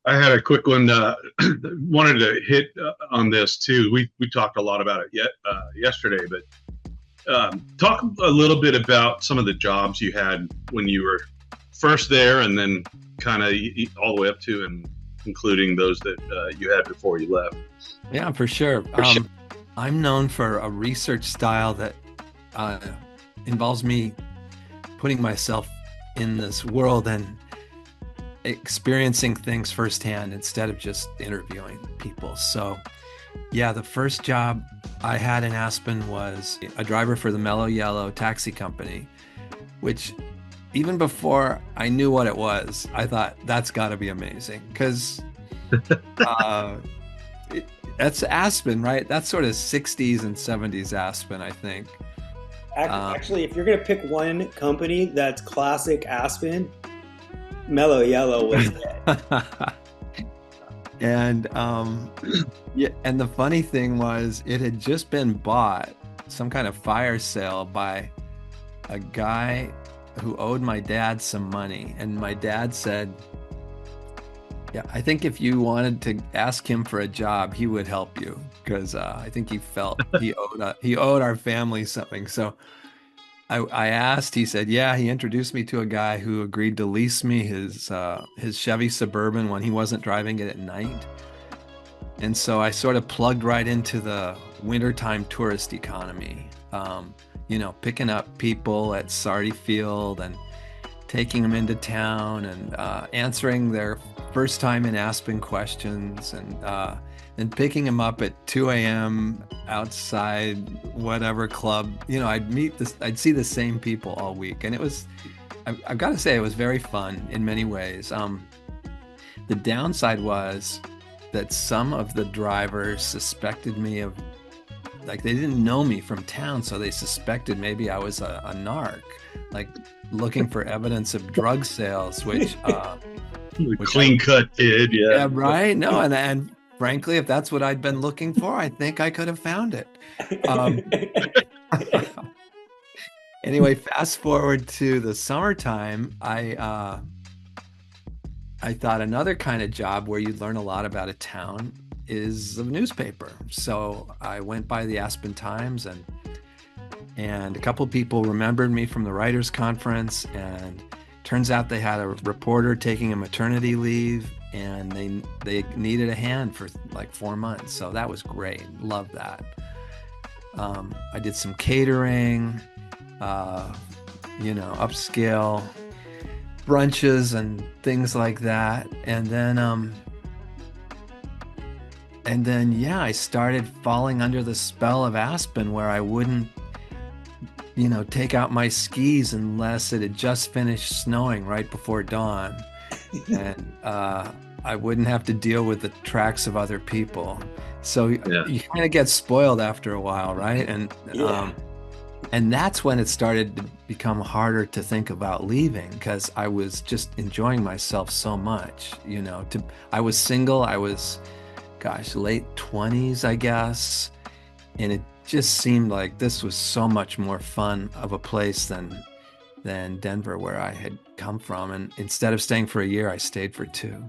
I had a quick one. Wanted to hit on this too. We talked a lot about it yesterday, but talk a little bit about some of the jobs you had when you were first there, and then kind of all the way up to and including those that you had before you left. Yeah, for sure. I'm known for a research style that uh, involves me putting myself in this world and experiencing things firsthand instead of just interviewing people. So, yeah, the first job I had in Aspen was a driver for the Mellow Yellow taxi company, which even before I knew what it was, I thought that's got to be amazing because uh, that's Aspen, right? That's sort of 60s and 70s Aspen, I think. Actually, if you're gonna pick one company that's classic Aspen, Mellow Yellow was it. And yeah, and the funny thing was it had just been bought, some kind of fire sale by a guy who owed my dad some money. And my dad said, yeah, I think if you wanted to ask him for a job, he would help you because I think he felt he owed our family something. So I asked. He said, yeah. He introduced me to a guy who agreed to lease me his Chevy Suburban when he wasn't driving it at night. And so I sort of plugged right into the wintertime tourist economy. Picking up people at Sardi Field and taking them into town and answering their first time in Aspen questions and picking them up at 2 a.m. outside whatever club. I'd see the same people all week. And I've got to say, it was very fun in many ways. The downside was that some of the drivers suspected me of, like, they didn't know me from town, so they suspected maybe I was a narc, like looking for evidence of drug sales, which Clean cut kid, yeah. Yeah, right. No, and frankly, if that's what I'd been looking for, I think I could have found it. Um, anyway, fast forward to the summertime, I thought another kind of job where you'd learn a lot about a town is a newspaper. So I went by the Aspen Times, and a couple people remembered me from the writers' conference, and turns out they had a reporter taking a maternity leave, and they needed a hand for like 4 months. So that was great. Love that. I did some catering, upscale brunches and things like that. And then, yeah, I started falling under the spell of Aspen, where I wouldn't, take out my skis unless it had just finished snowing right before dawn. And I wouldn't have to deal with the tracks of other people. So Yeah. you kind of get spoiled after a while, right? Yeah. And that's when it started to become harder to think about leaving, because I was just enjoying myself so much. I was single. I was, late 20s, I guess. And it just seemed like this was so much more fun of a place than Denver, where I had come from. And instead of staying for a year, I stayed for 2.